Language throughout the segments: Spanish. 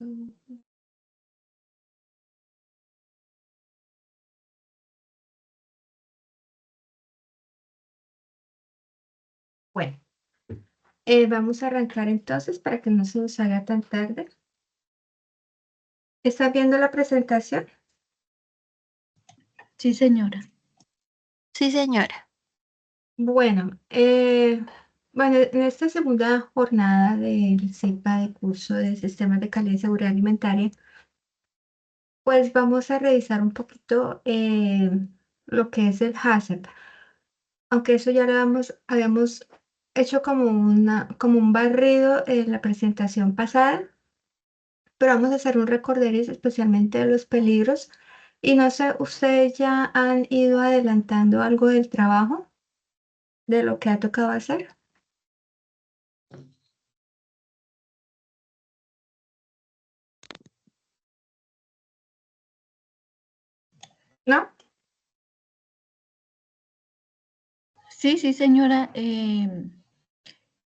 Mm. Bueno, vamos a arrancar entonces para que no se nos haga tan tarde. ¿Está viendo la presentación? Sí, señora. Sí, señora. Bueno, en esta segunda jornada del CIPA de curso de Sistemas de Calidad y Seguridad Alimentaria, pues vamos a revisar un poquito lo que es el HACCP. Aunque eso ya lo habíamos hecho como un barrido en la presentación pasada, pero vamos a hacer un recorderis especialmente de los peligros. Y no sé, ¿ustedes ya han ido adelantando algo del trabajo, de lo que ha tocado hacer? ¿No? Sí, sí, señora.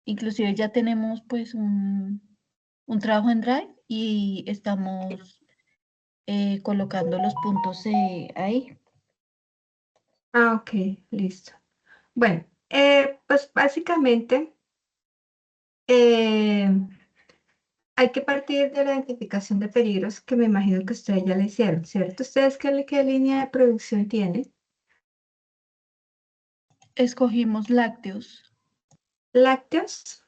Inclusive ya tenemos pues un trabajo en Drive y estamos colocando los puntos ahí. Ah, ok, listo. Bueno, pues básicamente eh, hay que partir de la identificación de peligros que me imagino que ustedes ya le hicieron, ¿cierto? ¿Ustedes qué línea de producción tienen? Escogimos lácteos. ¿Lácteos?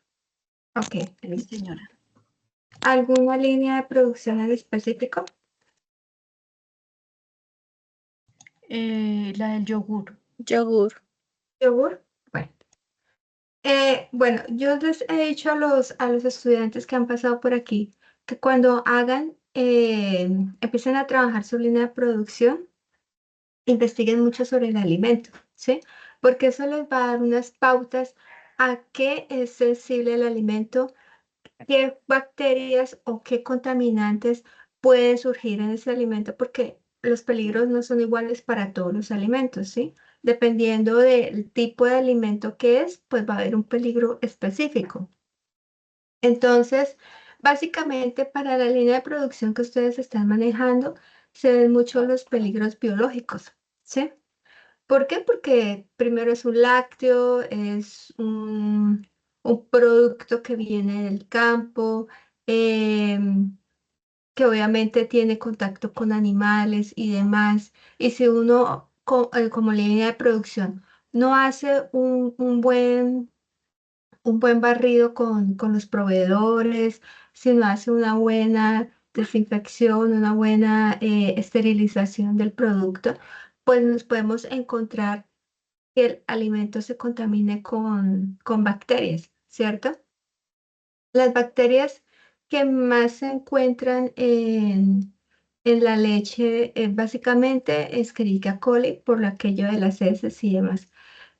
Ok, Sí, listo. señora. ¿Alguna línea de producción en específico? La del yogur. Yogur. ¿Yogur? Bueno. Bueno, yo les he dicho a los estudiantes que han pasado por aquí que cuando empiecen a trabajar su línea de producción, investiguen mucho sobre el alimento, ¿sí? Porque eso les va a dar unas pautas a qué es sensible el alimento, qué bacterias o qué contaminantes pueden surgir en ese alimento, porque los peligros no son iguales para todos los alimentos, ¿sí? Dependiendo del tipo de alimento que es, pues va a haber un peligro específico. Entonces, básicamente para la línea de producción que ustedes están manejando, se ven mucho los peligros biológicos, ¿sí? ¿Por qué? Porque primero es un lácteo, es un producto que viene del campo, que obviamente tiene contacto con animales y demás. Y si uno, como línea de producción, no hace un buen barrido con los proveedores, si no hace una buena desinfección, una buena esterilización del producto, pues nos podemos encontrar que el alimento se contamine con bacterias, ¿cierto? Las bacterias que más se encuentran en la leche básicamente Escherichia coli por aquello de las heces y demás.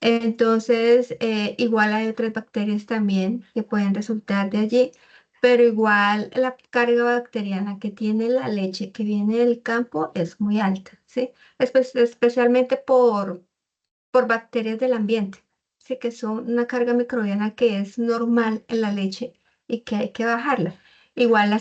Entonces, igual hay otras bacterias también que pueden resultar de allí, pero igual la carga bacteriana que tiene la leche que viene del campo es muy alta, ¿sí? Especialmente por bacterias del ambiente, sí que son una carga microbiana que es normal en la leche y que hay que bajarla. Igual la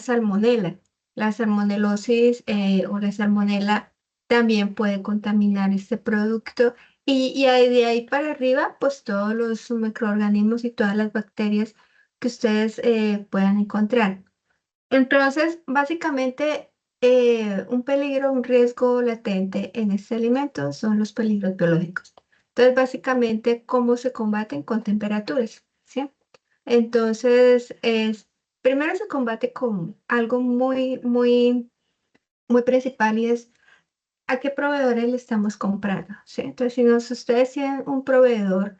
salmonelosis o la salmonela también puede contaminar este producto de ahí para arriba, pues todos los microorganismos y todas las bacterias que ustedes puedan encontrar. Entonces, básicamente, un peligro, un riesgo latente en este alimento son los peligros biológicos. Entonces, básicamente, ¿cómo se combaten? Con temperaturas, ¿sí? Entonces, primero se combate con algo muy principal y es a qué proveedores le estamos comprando, ¿sí? Entonces, si ustedes tienen un proveedor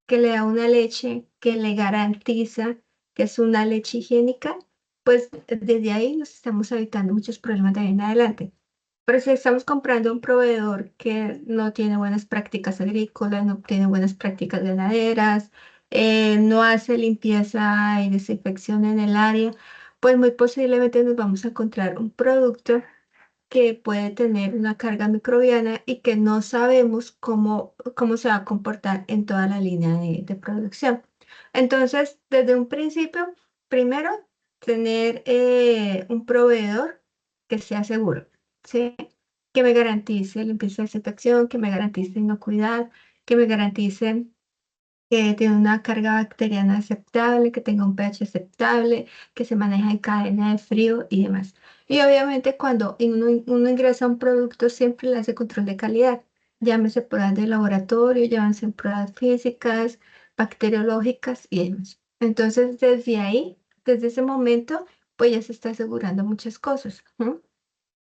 que le da una leche que le garantiza que es una leche higiénica, pues desde ahí nos estamos evitando muchos problemas de ahí en adelante. Pero si estamos comprando un proveedor que no tiene buenas prácticas agrícolas, no tiene buenas prácticas ganaderas, no hace limpieza y desinfección en el área, pues muy posiblemente nos vamos a encontrar un producto que puede tener una carga microbiana y que no sabemos cómo se va a comportar en toda la línea de producción. Entonces, desde un principio, primero tener un proveedor que sea seguro, ¿sí? Que me garantice limpieza y desinfección, que me garantice inocuidad, que me garantice que tiene una carga bacteriana aceptable, que tenga un pH aceptable, que se maneja en cadena de frío y demás. Y obviamente cuando uno ingresa un producto siempre le hace control de calidad. Llámese pruebas de laboratorio, llámese pruebas físicas, bacteriológicas y demás. Entonces desde ahí, desde ese momento, pues ya se está asegurando muchas cosas. ¿No?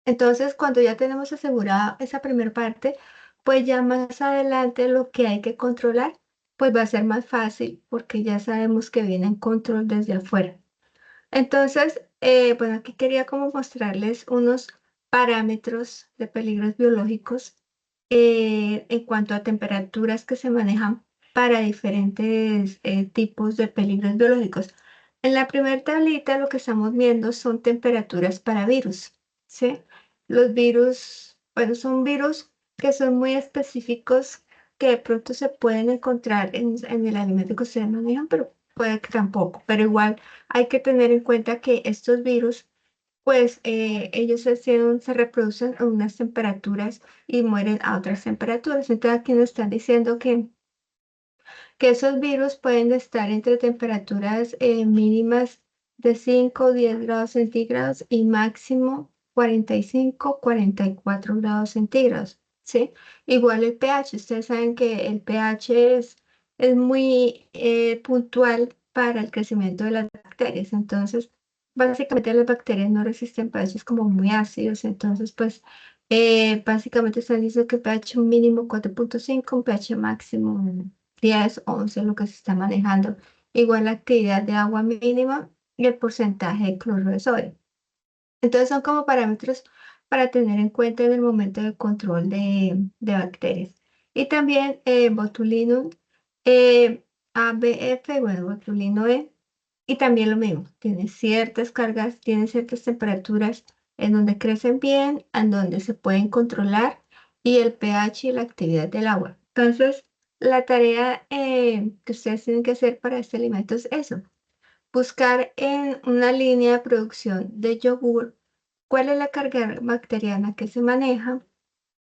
Entonces, cuando ya tenemos asegurada esa primera parte, pues ya más adelante lo que hay que controlar, pues va a ser más fácil porque ya sabemos que viene en control desde afuera. Entonces, bueno, aquí quería como mostrarles unos parámetros de peligros biológicos en cuanto a temperaturas que se manejan para diferentes tipos de peligros biológicos. En la primera tablita lo que estamos viendo son temperaturas para virus, ¿sí? Los virus, bueno, son virus que son muy específicos que de pronto se pueden encontrar en el alimento que ustedes manejan, pero puede que tampoco, pero igual hay que tener en cuenta que estos virus, pues ellos se reproducen a unas temperaturas y mueren a otras temperaturas. Entonces aquí nos están diciendo que esos virus pueden estar entre temperaturas mínimas de 5 o 10 grados centígrados y máximo 45, 44 grados centígrados, ¿sí? Igual el pH, ustedes saben que el pH es muy puntual para el crecimiento de las bacterias, entonces básicamente las bacterias no resisten pHs como muy ácidos, entonces pues básicamente están diciendo que pH mínimo 4.5, un pH máximo 10, 11, lo que se está manejando. Igual la actividad de agua mínima y el porcentaje de cloruro de sodio. Entonces son como parámetros para tener en cuenta en el momento de control de bacterias. Y también botulinum ABF, bueno, botulino E, y también lo mismo, tiene ciertas cargas, tiene ciertas temperaturas en donde crecen bien, en donde se pueden controlar, y el pH y la actividad del agua. Entonces, la tarea que ustedes tienen que hacer para este alimento es eso, buscar en una línea de producción de yogur cuál es la carga bacteriana que se maneja,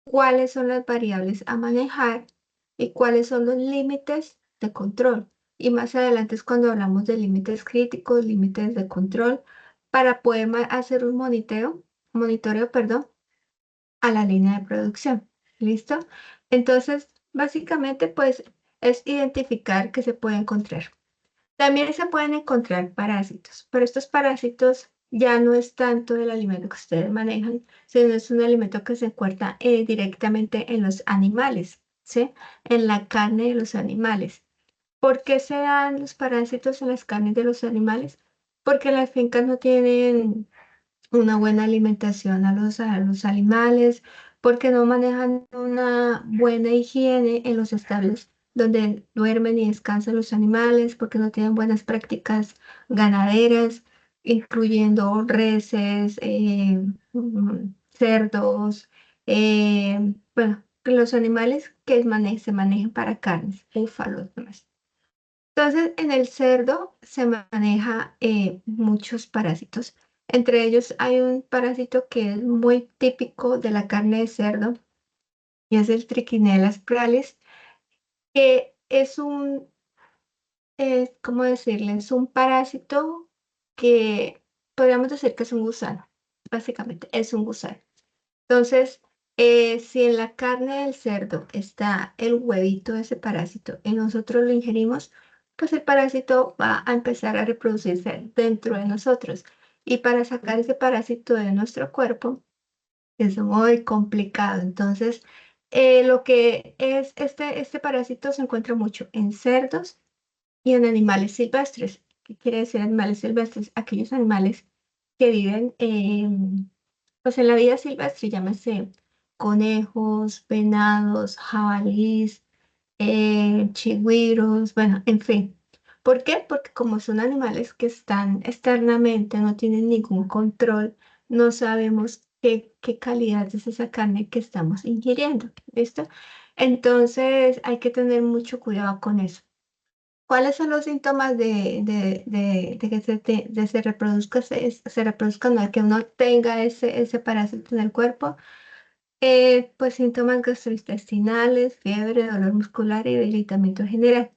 cuáles son las variables a manejar y cuáles son los límites de control. Y más adelante es cuando hablamos de límites críticos, límites de control, para poder hacer un monitoreo, perdón, a la línea de producción. ¿Listo? Entonces, básicamente, pues es identificar qué se puede encontrar. También se pueden encontrar parásitos, pero estos parásitos ya no es tanto del alimento que ustedes manejan, sino es un alimento que se encuentra directamente en los animales, ¿sí? En la carne de los animales. ¿Por qué se dan los parásitos en las carnes de los animales? Porque las fincas no tienen una buena alimentación a los animales, porque no manejan una buena higiene en los establos donde duermen y descansan los animales, porque no tienen buenas prácticas ganaderas, incluyendo reses, cerdos, bueno, los animales que se manejan para carnes, búfalos, demás. Entonces, en el cerdo se maneja muchos parásitos. Entre ellos hay un parásito que es muy típico de la carne de cerdo y es el Trichinella pralis, que es ¿cómo decirle? Es un parásito que podríamos decir que es un gusano, básicamente, es un gusano. Entonces, si en la carne del cerdo está el huevito de ese parásito y nosotros lo ingerimos, pues el parásito va a empezar a reproducirse dentro de nosotros. Y para sacar ese parásito de nuestro cuerpo es muy complicado. Entonces, lo que es este parásito se encuentra mucho en cerdos y en animales silvestres. ¿Qué quiere decir animales silvestres? Aquellos animales que viven pues en la vida silvestre, llámese conejos, venados, jabalís, chigüiros, bueno, en fin. ¿Por qué? Porque como son animales que están externamente, no tienen ningún control, no sabemos qué calidad es esa carne que estamos ingiriendo, ¿listo? Entonces hay que tener mucho cuidado con eso. ¿Cuáles son los síntomas de que se reproduzca, se reproduzca, no, que uno tenga ese parásito en el cuerpo? Pues síntomas gastrointestinales, fiebre, dolor muscular y debilitamiento general.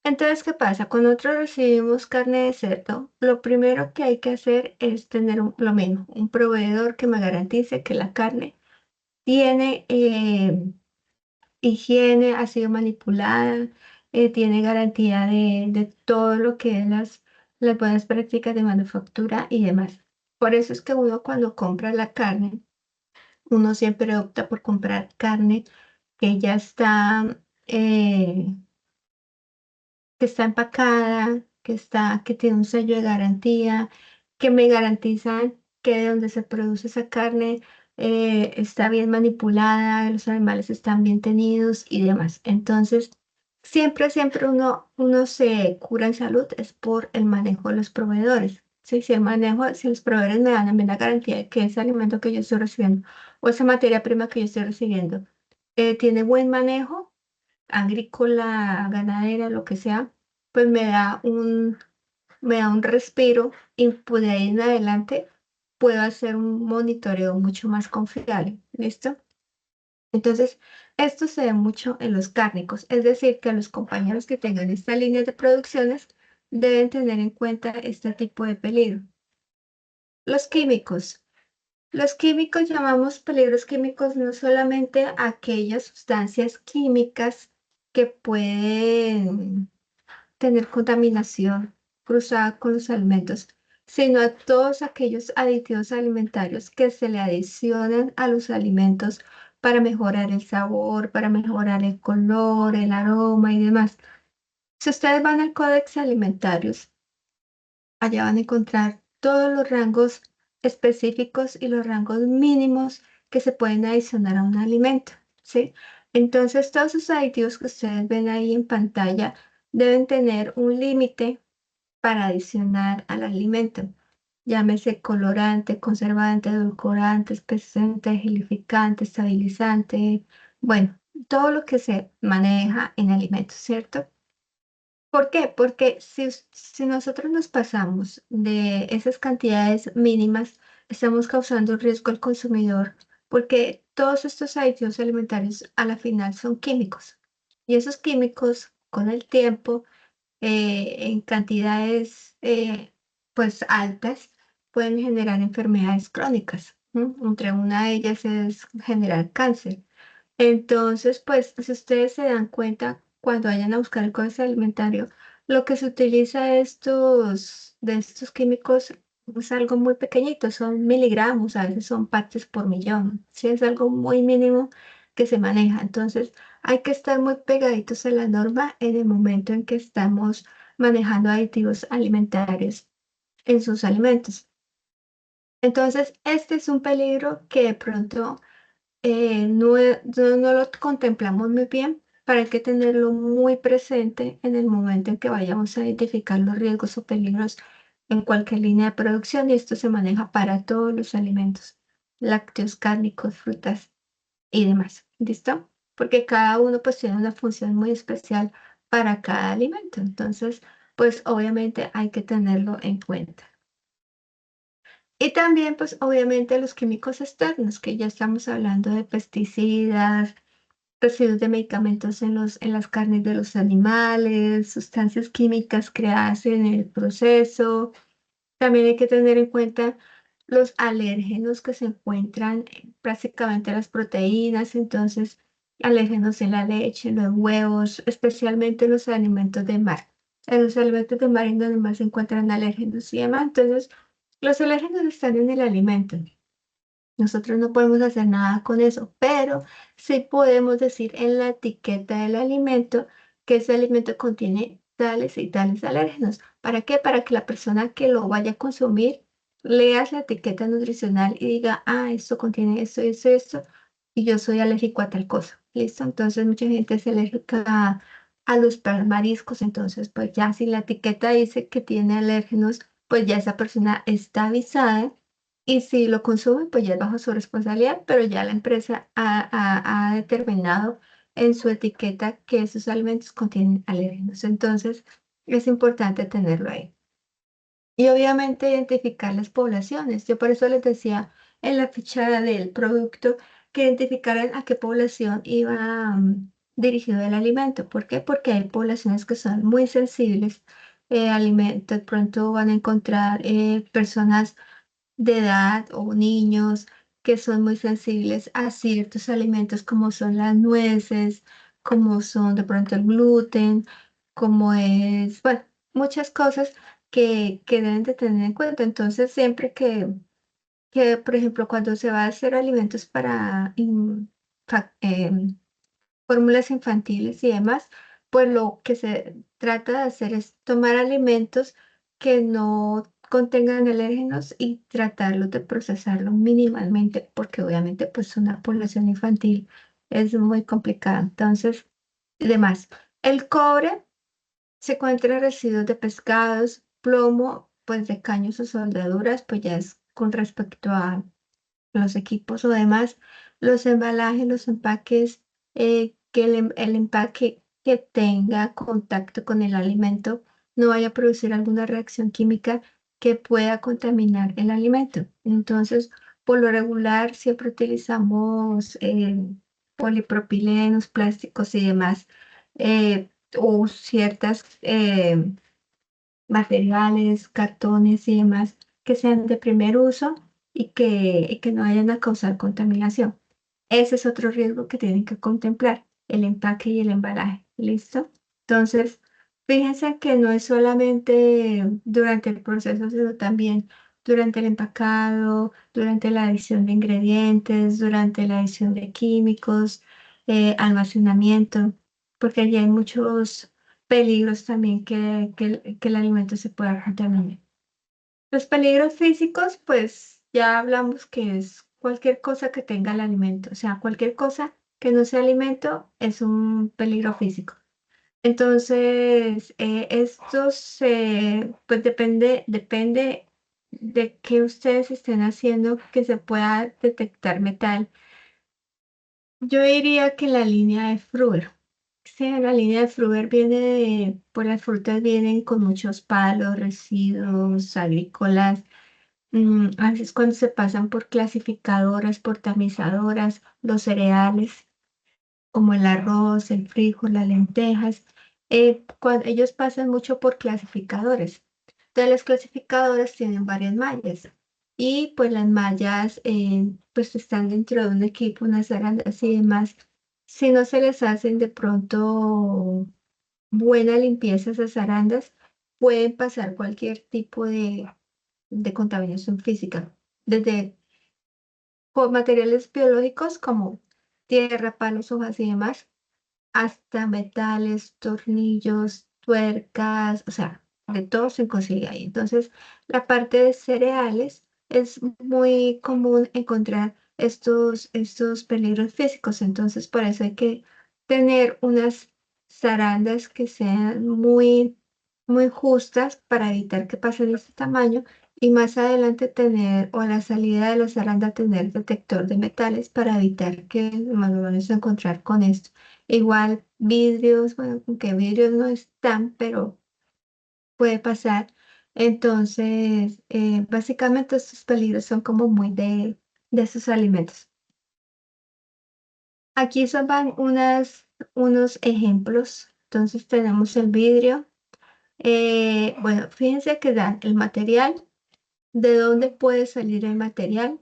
Entonces, ¿qué pasa? Cuando nosotros recibimos carne de cerdo, lo primero que hay que hacer es tener lo mismo, un proveedor que me garantice que la carne tiene higiene, ha sido manipulada, tiene garantía de todo lo que es las buenas prácticas de manufactura y demás. Por eso es que uno cuando compra la carne, uno siempre opta por comprar carne que ya está, que está empacada, que tiene un sello de garantía, que me garantizan que de donde se produce esa carne está bien manipulada, los animales están bien tenidos y demás. Entonces, siempre uno se cura en salud es por el manejo de los proveedores. Sí, si los proveedores me dan a mí la garantía de que ese alimento que yo estoy recibiendo o esa materia prima que yo estoy recibiendo tiene buen manejo agrícola, ganadera, lo que sea, pues me da un respiro y pues de ahí en adelante puedo hacer un monitoreo mucho más confiable. ¿Listo? Entonces, esto se ve mucho en los cárnicos, es decir, que los compañeros que tengan esta línea de producciones deben tener en cuenta este tipo de peligro. Los químicos. Los químicos llamamos peligros químicos no solamente a aquellas sustancias químicas que pueden tener contaminación cruzada con los alimentos, sino a todos aquellos aditivos alimentarios que se le adicionan a los alimentos para mejorar el sabor, para mejorar el color, el aroma y demás. Si ustedes van al Códex Alimentarios, allá van a encontrar todos los rangos específicos y los rangos mínimos que se pueden adicionar a un alimento, ¿sí? Entonces, todos esos aditivos que ustedes ven ahí en pantalla deben tener un límite para adicionar al alimento. Llámese colorante, conservante, edulcorante, espesante, gelificante, estabilizante, bueno, todo lo que se maneja en alimentos, ¿cierto? ¿Por qué? Porque si nosotros nos pasamos de esas cantidades mínimas, estamos causando riesgo al consumidor, porque todos estos aditivos alimentarios a la final son químicos. Y esos químicos, con el tiempo, en cantidades pues altas, pueden generar enfermedades crónicas. ¿M? Entre una de ellas es generar cáncer. Entonces, pues, si ustedes se dan cuenta, cuando vayan a buscar el código alimentario, lo que se utiliza de estos químicos es algo muy pequeñito, son miligramos, a veces son partes por millón, sí, es algo muy mínimo que se maneja. Entonces, hay que estar muy pegaditos a la norma en el momento en que estamos manejando aditivos alimentarios en sus alimentos. Entonces, este es un peligro que de pronto no lo contemplamos muy bien, para hay que tenerlo muy presente en el momento en que vayamos a identificar los riesgos o peligros en cualquier línea de producción y esto se maneja para todos los alimentos, lácteos, cárnicos, frutas y demás. ¿Listo? Porque cada uno pues tiene una función muy especial para cada alimento. Entonces, pues obviamente hay que tenerlo en cuenta. Y también, pues obviamente los químicos externos, que ya estamos hablando de pesticidas, residuos de medicamentos en las carnes de los animales, sustancias químicas creadas en el proceso. También hay que tener en cuenta los alérgenos que se encuentran en prácticamente las proteínas, entonces alérgenos en la leche, en los huevos, especialmente en los alimentos de mar. En los alimentos de mar en donde más se encuentran alérgenos y demás. Entonces, los alérgenos están en el alimento. Nosotros no podemos hacer nada con eso, pero sí podemos decir en la etiqueta del alimento que ese alimento contiene tales y tales alérgenos. ¿Para qué? Para que la persona que lo vaya a consumir lea la etiqueta nutricional y diga, ah, esto contiene esto, y yo soy alérgico a tal cosa. ¿Listo? Entonces mucha gente es alérgica a los mariscos, entonces pues ya si la etiqueta dice que tiene alérgenos, pues ya esa persona está avisada y si lo consumen, pues ya es bajo su responsabilidad, pero ya la empresa ha determinado en su etiqueta que esos alimentos contienen alérgenos. Entonces, es importante tenerlo ahí. Y obviamente identificar las poblaciones. Yo por eso les decía en la ficha del producto que identificaran a qué población iba dirigido el alimento. ¿Por qué? Porque hay poblaciones que son muy sensibles. De pronto van a encontrar personas de edad o niños que son muy sensibles a ciertos alimentos como son las nueces, como son de pronto el gluten, como es, bueno, muchas cosas que deben de tener en cuenta. Entonces, siempre por ejemplo, cuando se va a hacer alimentos para fórmulas infantiles y demás, pues lo que se trata de hacer es tomar alimentos que no contengan alérgenos y tratarlos de procesarlos minimalmente, porque obviamente pues una población infantil es muy complicada. Entonces, además, el cobre se encuentra en residuos de pescados, plomo, pues de caños o soldaduras, pues ya es con respecto a los equipos o demás, los embalajes, los empaques, que el empaque que tenga contacto con el alimento no vaya a producir alguna reacción química que pueda contaminar el alimento. Entonces, por lo regular, siempre utilizamos polipropilenos, plásticos y demás, o ciertas materiales, cartones y demás que sean de primer uso y que no vayan a causar contaminación. Ese es otro riesgo que tienen que contemplar, el empaque y el embalaje. ¿Listo? Entonces, fíjense que no es solamente durante el proceso, sino también durante el empacado, durante la adición de ingredientes, durante la adición de químicos, almacenamiento, porque allí hay muchos peligros también que el alimento se pueda contaminar. Los peligros físicos, pues ya hablamos que es cualquier cosa que tenga el alimento, o sea, cualquier cosa que no sea alimento es un peligro físico. Entonces, pues depende de qué ustedes estén haciendo que se pueda detectar metal. Yo diría que la línea de Fruer. Sí, la línea de Fruer pues las frutas vienen con muchos palos, residuos agrícolas. A veces cuando se pasan por clasificadoras, por tamizadoras, los cereales, como el arroz, el frijol, las lentejas, cuando ellos pasan mucho por clasificadores. Entonces las clasificadoras tienen varias mallas y pues las mallas pues están dentro de un equipo, unas arandas y demás. Si no se les hacen de pronto buena limpieza a esas arandas, pueden pasar cualquier tipo de contaminación física, desde por materiales biológicos como tierra, palos, hojas y demás, hasta metales, tornillos, tuercas, o sea, de todo se consigue ahí. Entonces, la parte de cereales es muy común encontrar estos peligros físicos. Entonces, por eso hay que tener unas zarandas que sean muy justas para evitar que pasen de este tamaño y más adelante tener, o a la salida de la zaranda, tener detector de metales para evitar que nos vamos a encontrar con esto. Igual vidrios, bueno, aunque vidrios no están, pero puede pasar. Entonces, básicamente estos peligros son como muy de esos alimentos. Aquí son van unos ejemplos. Entonces tenemos el vidrio. Bueno, fíjense que dan el material, de dónde puede salir el material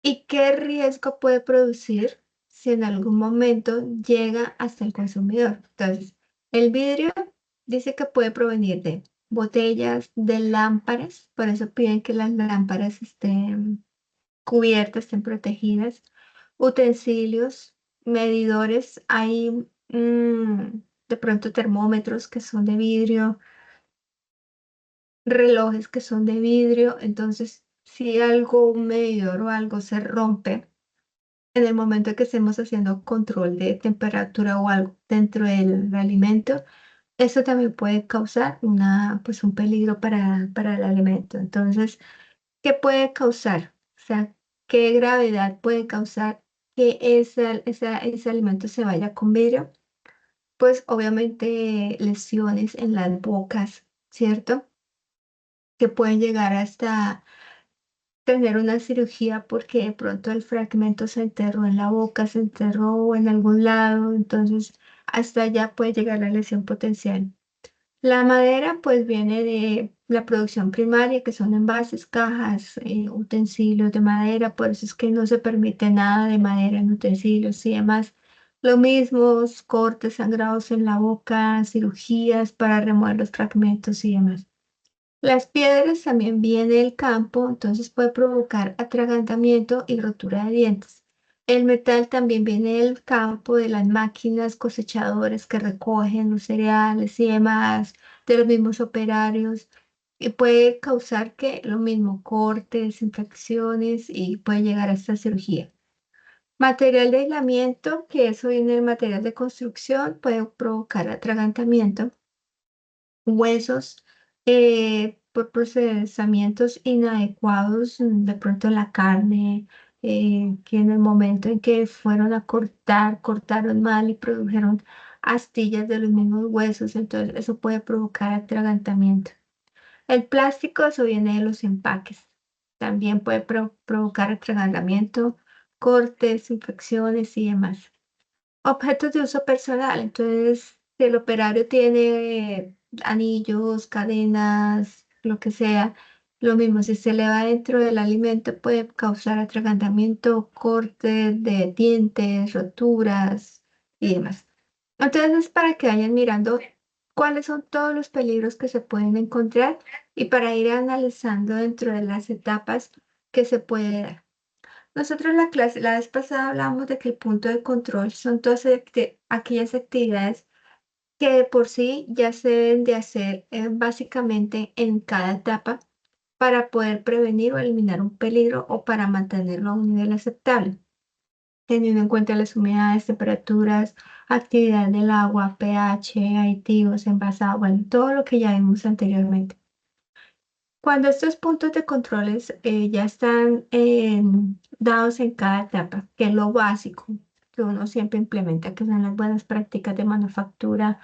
y qué riesgo puede producir si en algún momento llega hasta el consumidor. Entonces, el vidrio dice que puede provenir de botellas, de lámparas, por eso piden que las lámparas estén cubiertas, estén protegidas, utensilios, medidores, hay de pronto termómetros que son de vidrio, relojes que son de vidrio, entonces si algo, un medidor o algo se rompe, en el momento que estemos haciendo control de temperatura o algo dentro del alimento, eso también puede causar pues un peligro para el alimento. Entonces, ¿qué puede causar? O sea, ¿qué gravedad puede causar que ese alimento se vaya con vidrio, pues obviamente lesiones en las bocas, ¿cierto? Que pueden llegar hasta tener una cirugía porque de pronto el fragmento se enterró en la boca, se enterró en algún lado, entonces hasta allá puede llegar la lesión potencial. La madera pues viene de la producción primaria, que son envases, cajas, utensilios de madera, por eso es que no se permite nada de madera en utensilios y demás. Lo mismo, cortes, sangrados en la boca, cirugías para remover los fragmentos y demás. Las piedras también vienen del campo, entonces puede provocar atragantamiento y rotura de dientes. El metal también viene del campo, de las máquinas cosechadoras que recogen los cereales y demás, de los mismos operarios, y puede causar que lo mismo, cortes, infecciones y puede llegar hasta cirugía. Material de aislamiento, que eso viene del material de construcción, puede provocar atragantamiento. Huesos por procesamientos inadecuados, de pronto en la carne, que en el momento en que fueron a cortar, cortaron mal y produjeron astillas de los mismos huesos, entonces eso puede provocar atragantamiento. El plástico, eso viene de los empaques, también puede provocar atragantamiento, cortes, infecciones y demás. Objetos de uso personal. Entonces, si el operario tiene anillos, cadenas, lo que sea, lo mismo, si se le va dentro del alimento puede causar atragantamiento, cortes de dientes, roturas y demás. Entonces, para que vayan mirando cuáles son todos los peligros que se pueden encontrar y para ir analizando dentro de las etapas que se puede dar. Nosotros en la clase, la vez pasada hablamos de que el punto de control son todas aquellas actividades que de por sí ya se deben de hacer básicamente en cada etapa para poder prevenir o eliminar un peligro o para mantenerlo a un nivel aceptable, teniendo en cuenta las humedades, temperaturas, actividad del agua, pH, aditivos, envasado, bueno, todo lo que ya vimos anteriormente. Cuando estos puntos de controles ya están dados en cada etapa, que es lo básico que uno siempre implementa, que son las buenas prácticas de manufactura,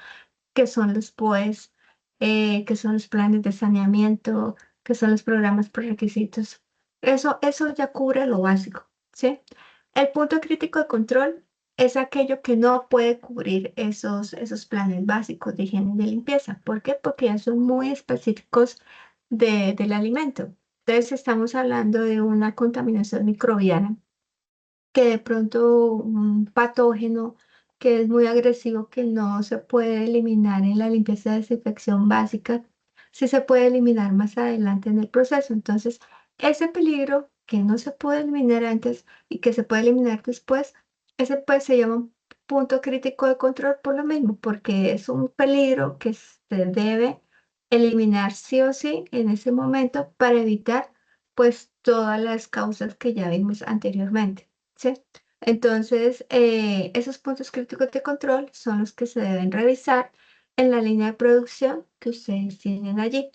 que son los POEs, que son los planes de saneamiento, que son los programas por requisitos. Eso ya cubre lo básico, ¿sí? El punto crítico de control es aquello que no puede cubrir esos planes básicos de higiene y de limpieza. ¿Por qué? Porque ya son muy específicos del alimento. Entonces estamos hablando de una contaminación microbiana que de pronto un patógeno que es muy agresivo que no se puede eliminar en la limpieza de desinfección básica, sí se puede eliminar más adelante en el proceso. Entonces, ese peligro que no se puede eliminar antes y que se puede eliminar después, ese pues se llama un punto crítico de control por lo mismo, porque es un peligro que se debe eliminar sí o sí en ese momento para evitar pues todas las causas que ya vimos anteriormente. ¿Sí? Entonces, esos puntos críticos de control son los que se deben revisar en la línea de producción que ustedes tienen allí.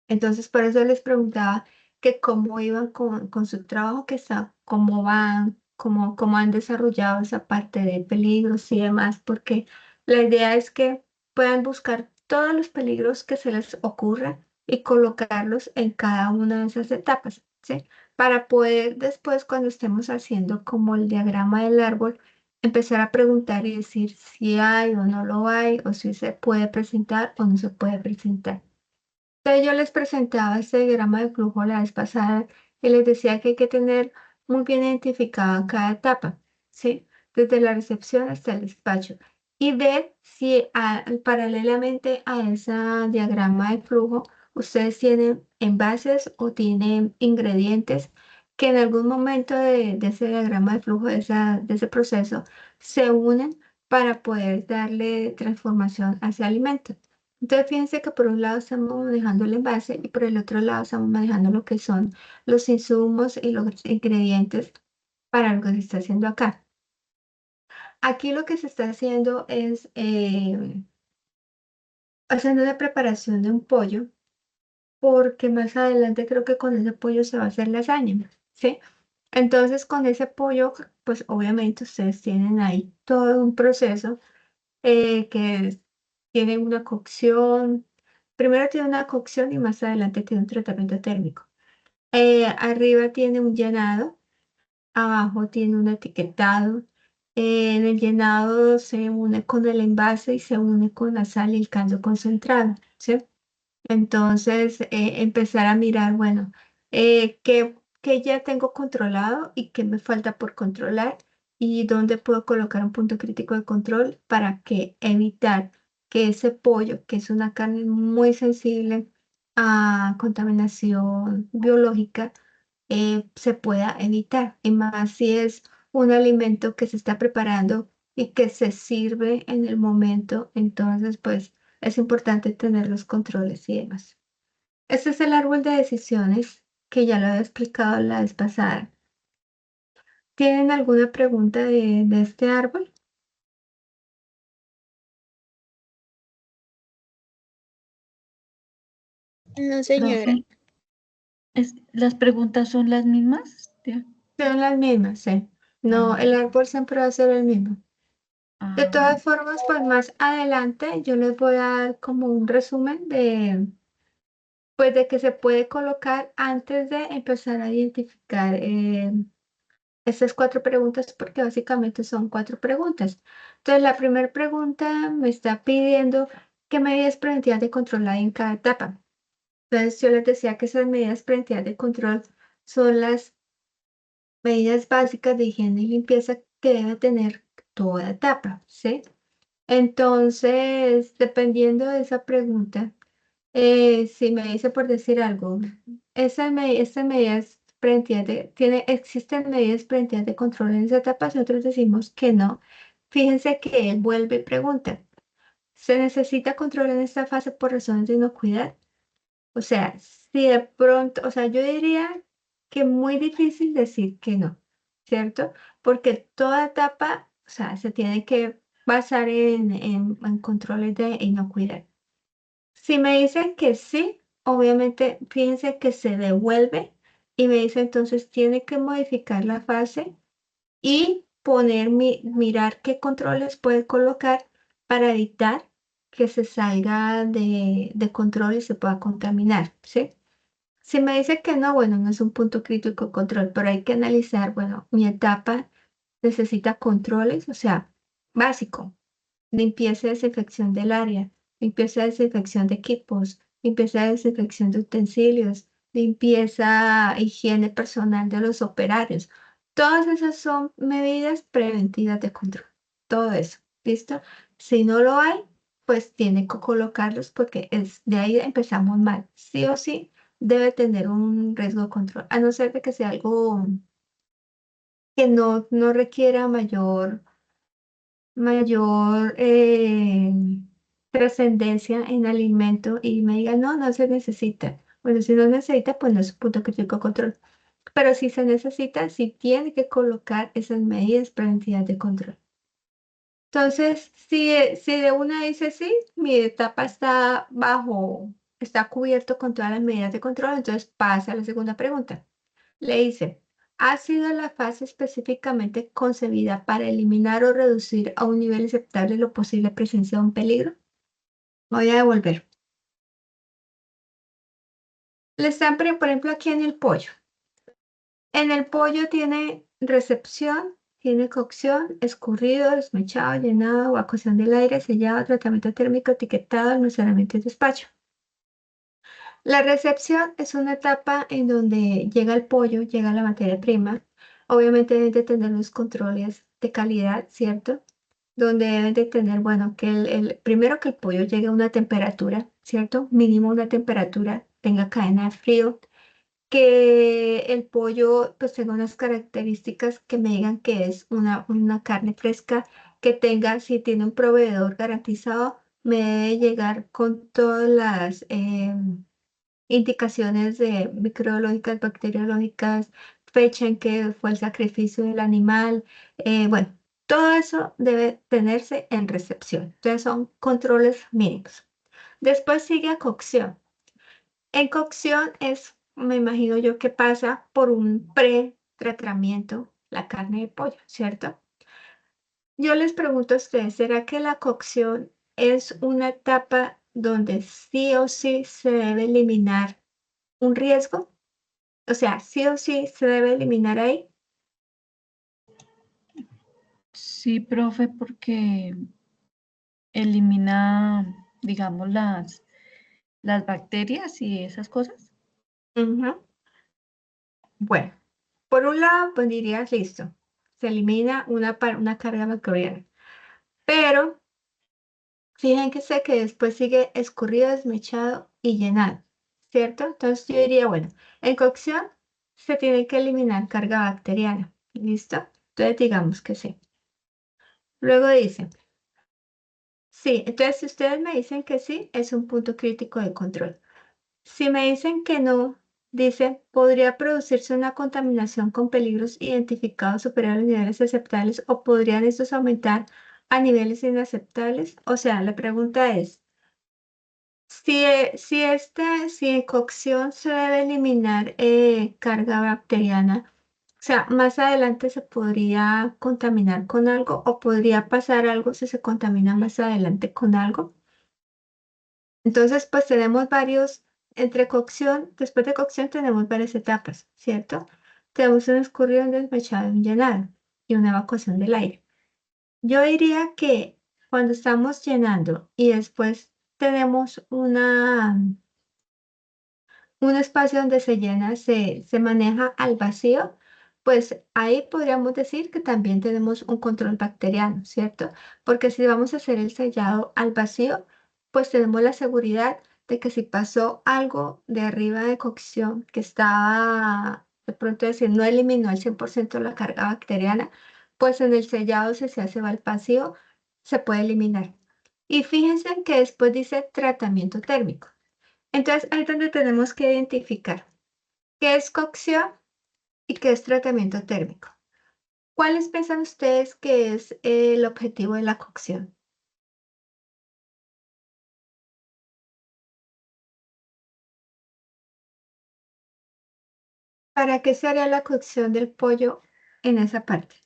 Entonces, por eso les preguntaba que cómo iban con su trabajo, cómo van, cómo han desarrollado esa parte de peligros y demás, porque la idea es que puedan buscar todos los peligros que se les ocurra y colocarlos en cada una de esas etapas, ¿sí? Para poder después, cuando estemos haciendo como el diagrama del árbol, empezar a preguntar y decir si hay o no lo hay, o si se puede presentar o no se puede presentar. Entonces yo les presentaba este diagrama de flujo la vez pasada y les decía que hay que tener muy bien identificada cada etapa, ¿sí? Desde la recepción hasta el despacho. Y ver si paralelamente a ese diagrama de flujo ustedes tienen envases o tienen ingredientes que en algún momento de ese diagrama de flujo, de ese proceso, se unen para poder darle transformación hacia alimentos. Entonces, fíjense que por un lado estamos manejando el envase y por el otro lado estamos manejando lo que son los insumos y los ingredientes para lo que se está haciendo acá. Aquí lo que se está haciendo es haciendo una preparación de un pollo, porque más adelante creo que con ese pollo se va a hacer lasaña, ¿sí? Entonces, con ese pollo, pues obviamente ustedes tienen ahí todo un proceso tiene una cocción. Primero tiene una cocción y más adelante tiene un tratamiento térmico. Arriba tiene un llenado, abajo tiene un etiquetado. En el llenado se une con el envase y se une con la sal y el caldo concentrado, ¿sí? Entonces, empezar a mirar, bueno, qué ya tengo controlado y qué me falta por controlar y dónde puedo colocar un punto crítico de control para que evitar que ese pollo, que es una carne muy sensible a contaminación biológica, se pueda evitar. Y más si es un alimento que se está preparando y que se sirve en el momento, entonces, pues es importante tener los controles y demás. Este es el árbol de decisiones que ya lo había explicado la vez pasada. ¿Tienen alguna pregunta de este árbol? No, señora. Profe, ¿las preguntas son las mismas? Son las mismas, sí. No, Ah, el árbol siempre va a ser el mismo. De ah, todas formas, pues más adelante yo les voy a dar como un resumen pues de que se puede colocar antes de empezar a identificar estas 4 preguntas, porque básicamente son 4 preguntas. Entonces, la primera pregunta me está pidiendo qué medidas preventivas de control hay en cada etapa. Entonces, yo les decía que esas medidas preventivas de control son las medidas básicas de higiene y limpieza que debe tener toda etapa, ¿sí? Entonces, dependiendo de esa pregunta, si me dice por decir algo, estas medidas preventivas existen medidas preventivas de control en esa etapa, nosotros decimos que no. Fíjense que él vuelve y pregunta, ¿se necesita control en esta fase por razones de inocuidad? O sea, si de pronto, o sea, yo diría que muy difícil decir que no, ¿cierto? Porque toda etapa, o sea, se tiene que basar en controles de inocuidad. Si me dicen que sí, obviamente fíjense que se devuelve y me dice entonces tiene que modificar la fase y mirar qué controles puede colocar para evitar que se salga de control y se pueda contaminar, ¿sí? Si me dice que no, bueno, no es un punto crítico de control, pero hay que analizar, bueno, mi etapa necesita controles, o sea, básico, limpieza y desinfección del área, limpieza y desinfección de equipos, limpieza y desinfección de utensilios, limpieza, higiene personal de los operarios. Todas esas son medidas preventivas de control. Todo eso, ¿listo? Si no lo hay, pues tiene que colocarlos porque de ahí empezamos mal. Sí o sí debe tener un riesgo de control, a no ser de que sea algo que no requiera mayor trascendencia en alimento y me diga, no, no se necesita. Bueno, si no necesita, pues no es un punto crítico de control. Pero si se necesita, sí tiene que colocar esas medidas preventivas de control. Entonces, si de una dice sí, mi etapa está cubierto con todas las medidas de control, entonces pasa a la segunda pregunta. Le dice, ¿ha sido la fase específicamente concebida para eliminar o reducir a un nivel aceptable lo posible presencia de un peligro? Voy a devolver. Le están, por ejemplo, aquí en el pollo. En el pollo tiene recepción, tiene cocción, escurrido, desmechado, llenado, evacuación del aire, sellado, tratamiento térmico, etiquetado, almacenamiento y despacho. La recepción es una etapa en donde llega el pollo, llega la materia prima. Obviamente deben de tener los controles de calidad, ¿cierto? Donde deben de tener, bueno, que primero que el pollo llegue a una temperatura, ¿cierto? Mínimo una temperatura, tenga cadena de frío, que el pollo pues tenga unas características que me digan que es una carne fresca, que tenga, si tiene un proveedor garantizado, me debe llegar con todas las indicaciones de microbiológicas, bacteriológicas, fecha en que fue el sacrificio del animal, bueno, todo eso debe tenerse en recepción. Entonces son controles mínimos. Después sigue a cocción. En cocción me imagino yo que pasa por un tratamiento la carne de pollo, ¿cierto? Yo les pregunto a ustedes, ¿será que la cocción es una etapa donde sí o sí se debe eliminar un riesgo? O sea, sí o sí se debe eliminar ahí. Sí, profe, porque elimina, digamos, las bacterias y esas cosas. Ujú. Bueno, por un lado, pues dirías, listo, se elimina una carga bacteriana, pero fíjense que después sigue escurrido, desmechado y llenado, ¿cierto? Entonces yo diría, bueno, en cocción se tiene que eliminar carga bacteriana, ¿listo? Entonces digamos que sí. Luego dice, sí, entonces si ustedes me dicen que sí, es un punto crítico de control. Si me dicen que no, dice, podría producirse una contaminación con peligros identificados superiores a los niveles aceptables o podrían estos aumentar a niveles inaceptables. O sea, la pregunta es, si en cocción se debe eliminar carga bacteriana, o sea, más adelante se podría contaminar con algo o podría pasar algo si se contamina más adelante con algo. Entonces, pues tenemos entre cocción, después de cocción tenemos varias etapas, ¿cierto? Tenemos un escurrido, un desmechado, un llenado y una evacuación del aire. Yo diría que cuando estamos llenando y después tenemos un espacio donde se llena, se maneja al vacío, pues ahí podríamos decir que también tenemos un control bacteriano, ¿cierto? Porque si vamos a hacer el sellado al vacío, pues tenemos la seguridad de que si pasó algo de arriba de cocción que estaba, de pronto decir, no eliminó al 100% la carga bacteriana, pues en el sellado si se hace al vacío, se puede eliminar. Y fíjense que después dice tratamiento térmico. Entonces, ahí es donde tenemos que identificar qué es cocción y qué es tratamiento térmico. ¿Cuáles piensan ustedes que es el objetivo de la cocción? ¿Para qué se haría la cocción del pollo en esa parte?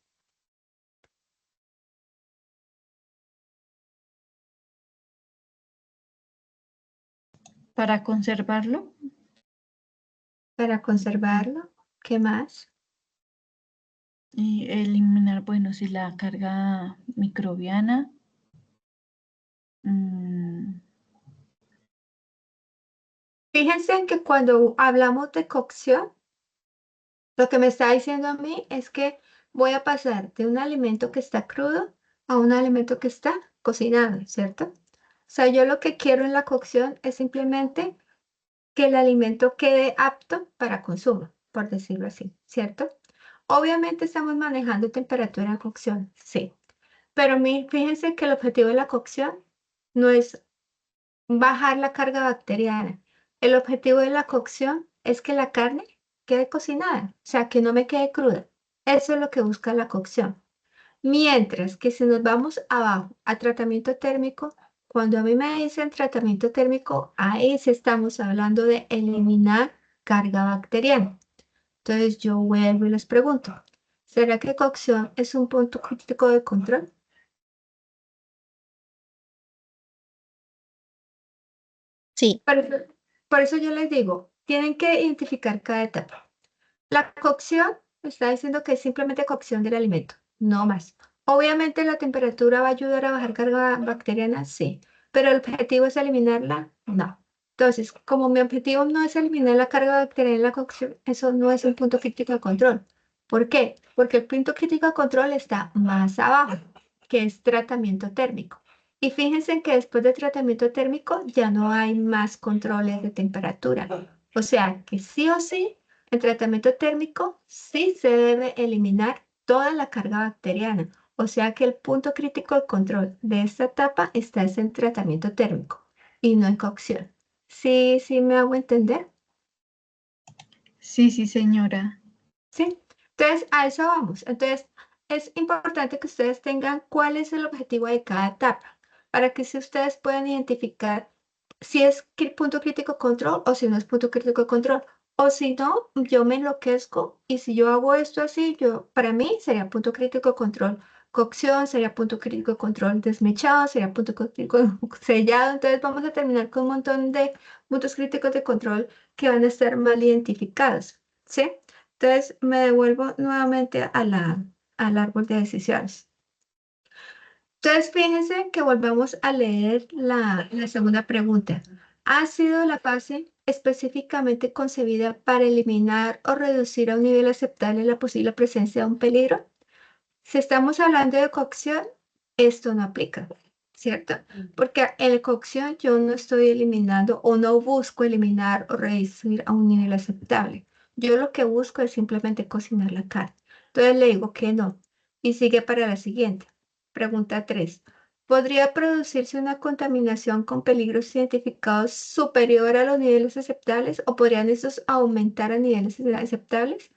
Para conservarlo ¿Para conservarlo? ¿Qué más? y eliminar, bueno, si la carga microbiana. mm, Fíjense en que cuando hablamos de cocción, lo que me está diciendo a mí es que voy a pasar de un alimento que está crudo a un alimento que está cocinado, ¿cierto? O sea, yo lo que quiero en la cocción es simplemente que el alimento quede apto para consumo, por decirlo así, ¿cierto? Obviamente estamos manejando temperatura de cocción, sí, pero fíjense que el objetivo de la cocción no es bajar la carga bacteriana. El objetivo de la cocción es que la carne quede cocinada, o sea, que no me quede cruda. Eso es lo que busca la cocción. Mientras que si nos vamos abajo a tratamiento térmico, cuando a mí me dicen tratamiento térmico, ahí sí estamos hablando de eliminar carga bacteriana. Entonces yo vuelvo y les pregunto, ¿será que cocción es un punto crítico de control? Sí. Por eso yo les digo, tienen que identificar cada etapa. La cocción está diciendo que es simplemente cocción del alimento, no más. Obviamente la temperatura va a ayudar a bajar carga bacteriana, sí, pero el objetivo es eliminarla, no. Entonces, como mi objetivo no es eliminar la carga bacteriana en la cocción, eso no es un punto crítico de control. ¿Por qué? Porque el punto crítico de control está más abajo, que es tratamiento térmico. Y fíjense que después de tratamiento térmico ya no hay más controles de temperatura. O sea que sí o sí en tratamiento térmico sí se debe eliminar toda la carga bacteriana, o sea que el punto crítico de control de esta etapa está en tratamiento térmico y no en cocción. Sí, sí me hago entender. sí, sí, señora. Sí. Entonces, a eso vamos. Entonces, es importante que ustedes tengan cuál es el objetivo de cada etapa, para que si ustedes puedan identificar si es punto crítico control o si no es punto crítico control. O si no, yo me enloquezco y si yo hago esto así, para mí sería punto crítico de control cocción, sería punto crítico de control desmechado, sería punto crítico de sellado. Entonces vamos a terminar con un montón de puntos críticos de control que van a estar mal identificados, ¿sí? Entonces me devuelvo nuevamente al árbol de decisiones. Entonces, fíjense que volvamos a leer la segunda pregunta. ¿Ha sido la fase específicamente concebida para eliminar o reducir a un nivel aceptable la posible presencia de un peligro? Si estamos hablando de cocción, esto no aplica, ¿cierto? Porque en la cocción yo no estoy eliminando o no busco eliminar o reducir a un nivel aceptable. Yo lo que busco es simplemente cocinar la carne. Entonces le digo que no. Y sigue para la siguiente. Pregunta 3. ¿Podría producirse una contaminación con peligros identificados superior a los niveles aceptables o podrían estos aumentar a niveles aceptables?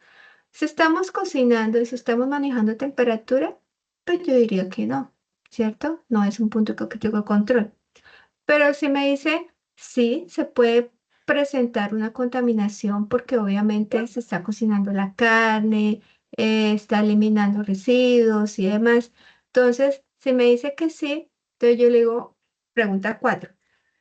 Si estamos cocinando y si estamos manejando temperatura, pues yo diría que no, ¿cierto? No es un punto crítico de control. Pero si me dice, sí, se puede presentar una contaminación porque obviamente se está cocinando la carne, está eliminando residuos y demás. Entonces, si me dice que sí, entonces yo le digo, pregunta 4.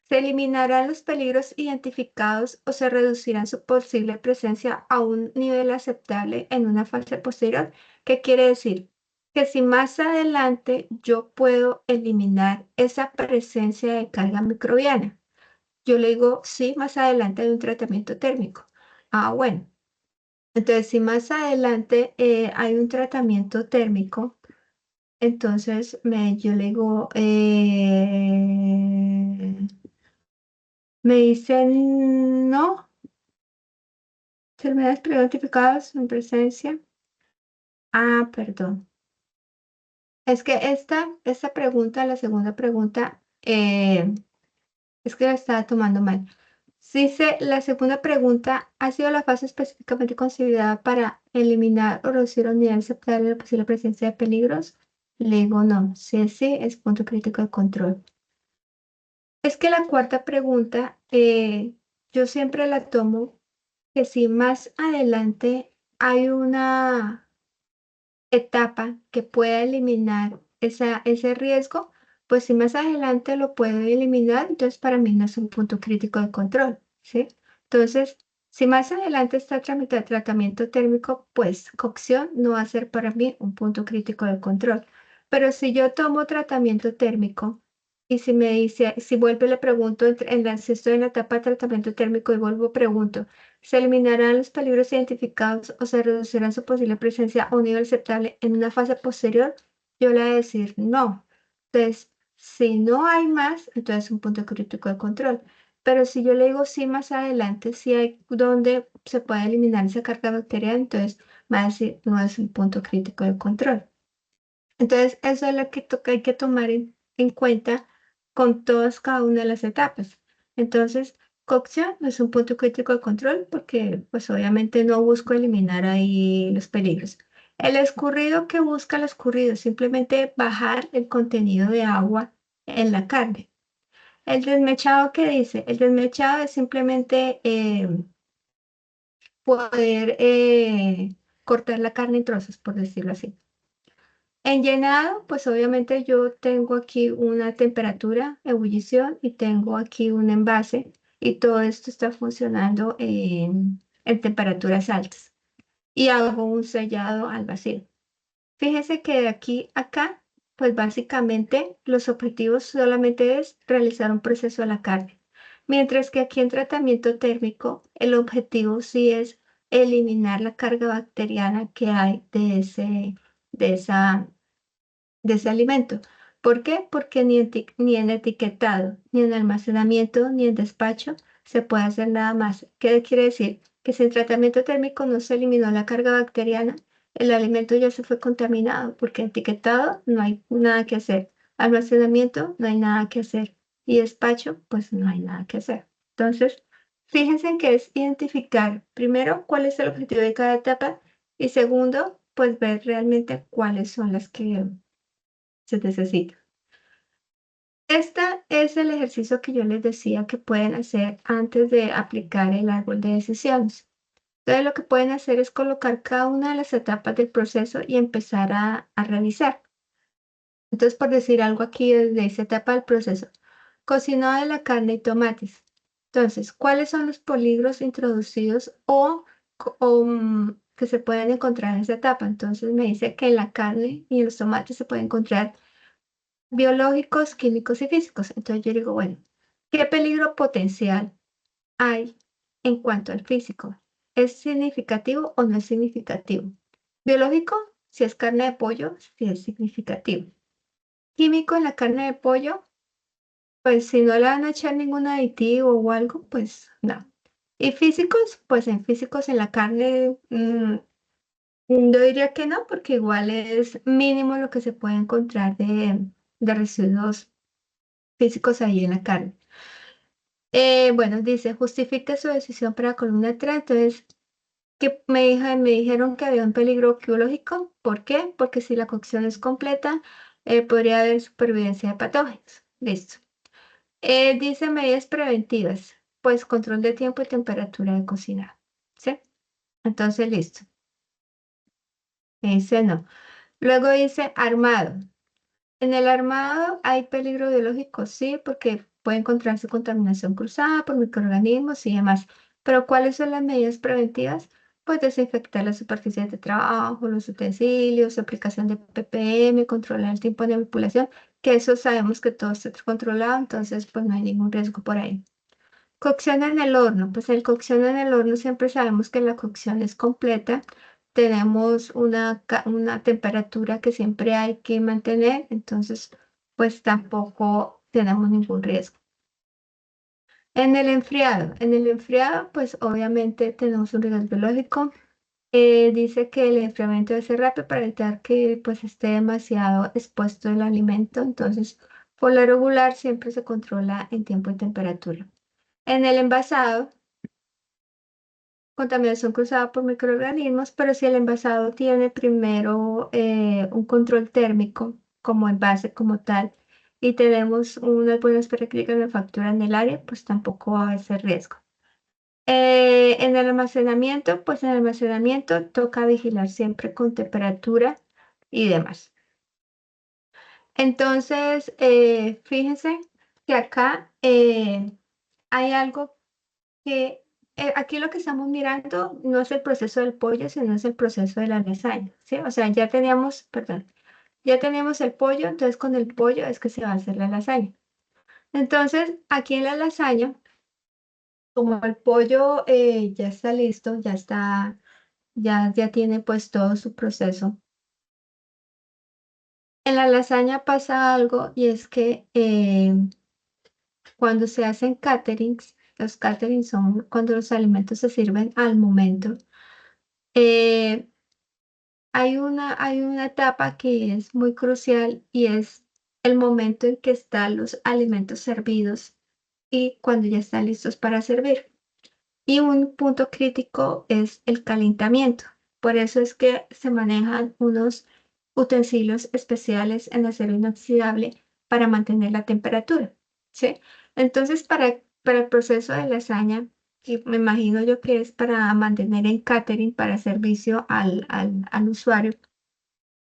¿Se eliminarán los peligros identificados o se reducirán su posible presencia a un nivel aceptable en una fase posterior? ¿Qué quiere decir? Que si más adelante yo puedo eliminar esa presencia de carga microbiana, yo le digo, sí, más adelante hay un tratamiento térmico. Ah, bueno. Entonces, si más adelante hay un tratamiento térmico, entonces yo le digo, me dicen no, enfermedades preidentificadas en presencia. Ah, perdón. Es que esta pregunta, la segunda pregunta, es que la estaba tomando mal. Dice, la segunda pregunta, ¿ha sido la fase específicamente considerada para eliminar o reducir un nivel aceptable de la posible presencia de peligros? Le digo no, si es sí, es punto crítico de control. Es que la cuarta pregunta, yo siempre la tomo que si más adelante hay una etapa que pueda eliminar ese riesgo, pues si más adelante lo puedo eliminar, entonces para mí no es un punto crítico de control, ¿sí? Entonces, si más adelante está tratamiento térmico, pues cocción no va a ser para mí un punto crítico de control. Pero si yo tomo tratamiento térmico y si me dice, si vuelvo y le pregunto, si estoy en la etapa de tratamiento térmico y vuelvo pregunto, ¿se eliminarán los peligros identificados o se reducirá su posible presencia a un nivel aceptable en una fase posterior? Yo le voy a decir no. Entonces, si no hay más, entonces es un punto crítico de control. Pero si yo le digo sí más adelante, si hay donde se puede eliminar esa carga bacteriana, entonces va a decir no es un punto crítico de control. Entonces, eso es lo que hay que tomar en cuenta con todas cada una de las etapas. Entonces, cocción no es un punto crítico de control porque, pues obviamente no busco eliminar ahí los peligros. El escurrido que busca el escurrido, simplemente bajar el contenido de agua en la carne. El desmechado, ¿qué dice? El desmechado es simplemente poder cortar la carne en trozos, por decirlo así. En llenado, pues obviamente yo tengo aquí una temperatura, ebullición y tengo aquí un envase y todo esto está funcionando en temperaturas altas y hago un sellado al vacío. Fíjese que de aquí a acá, pues básicamente los objetivos solamente es realizar un proceso a la carne, mientras que aquí en tratamiento térmico el objetivo sí es eliminar la carga bacteriana que hay de esa de ese alimento. ¿Por qué? Porque ni en etiquetado, ni en almacenamiento, ni en despacho se puede hacer nada más. ¿Qué quiere decir? Que si en tratamiento térmico no se eliminó la carga bacteriana, el alimento ya se fue contaminado, porque en etiquetado no hay nada que hacer. Almacenamiento no hay nada que hacer. Y despacho, pues no hay nada que hacer. Entonces, fíjense en que es identificar primero cuál es el objetivo de cada etapa y segundo, pues ver realmente cuáles son las que se necesita. Este es el ejercicio que yo les decía que pueden hacer antes de aplicar el árbol de decisiones. Entonces lo que pueden hacer es colocar cada una de las etapas del proceso y empezar a revisar. Entonces, por decir algo aquí desde esa etapa del proceso, cocinado de la carne y tomates. Entonces, ¿cuáles son los peligros introducidos que se pueden encontrar en esa etapa? Entonces me dice que en la carne y en los tomates se pueden encontrar biológicos, químicos y físicos. Entonces yo digo, bueno, ¿qué peligro potencial hay en cuanto al físico? ¿Es significativo o no es significativo? Biológico, si es carne de pollo, sí es significativo. Químico en la carne de pollo, pues si no le van a echar ningún aditivo o algo, pues no. Y físicos, pues en físicos en la carne, yo diría que no, porque igual es mínimo lo que se puede encontrar de residuos físicos ahí en la carne. Bueno, dice, justifica su decisión para columna 3, entonces, que me dijeron que había un peligro biológico. ¿Por qué? Porque si la cocción es completa, podría haber supervivencia de patógenos. Listo. Dice medidas preventivas, pues control de tiempo y temperatura de cocinar. ¿Sí? Entonces, listo. Dice no. Luego dice armado. En el armado hay peligro biológico, sí, porque puede encontrarse contaminación cruzada por microorganismos y demás. Pero ¿cuáles son las medidas preventivas? Pues desinfectar las superficies de trabajo, los utensilios, aplicación de ppm, controlar el tiempo de manipulación, que eso sabemos que todo está controlado, entonces pues no hay ningún riesgo por ahí. Cocción en el horno. Pues el cocción en el horno siempre sabemos que la cocción es completa. Tenemos una temperatura que siempre hay que mantener, entonces pues tampoco tenemos ningún riesgo. En el enfriado pues obviamente tenemos un riesgo biológico. Dice que el enfriamiento debe ser rápido para evitar que pues esté demasiado expuesto el alimento, entonces por lo regular siempre se controla en tiempo y temperatura. En el envasado, contaminación cruzada por microorganismos, pero si el envasado tiene primero un control térmico como envase como tal y tenemos unas buenas prácticas de factura en el área, pues tampoco va a ser riesgo. En el almacenamiento, pues en el almacenamiento toca vigilar siempre con temperatura y demás. Entonces, fíjense que acá hay algo que aquí lo que estamos mirando no es el proceso del pollo, sino es el proceso de la lasaña, ¿sí? O sea, ya teníamos, perdón, ya teníamos el pollo, entonces con el pollo es que se va a hacer la lasaña. Entonces, aquí en la lasaña, como el pollo ya está listo, ya está, ya tiene pues todo su proceso. En la lasaña pasa algo y es que cuando se hacen caterings, los caterings son cuando los alimentos se sirven al momento. Eh, hay una etapa que es muy crucial y es el momento en que están los alimentos servidos y cuando ya están listos para servir. Y un punto crítico es el calentamiento. Por eso es que se manejan unos utensilios especiales en acero inoxidable para mantener la temperatura, ¿sí? Entonces, para el proceso de lasaña, que me imagino yo que es para mantener en catering, para servicio al usuario,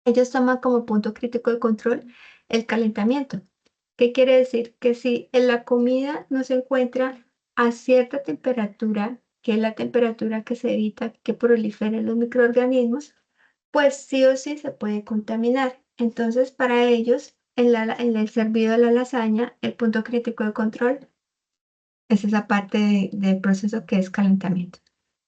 ellos toman como punto crítico de control el calentamiento. ¿Qué quiere decir? Que si en la comida no se encuentra a cierta temperatura, que es la temperatura que se evita que proliferen los microorganismos, pues sí o sí se puede contaminar. Entonces, para ellos, en el servido de la lasaña, el punto crítico de control es esa parte del proceso que es calentamiento.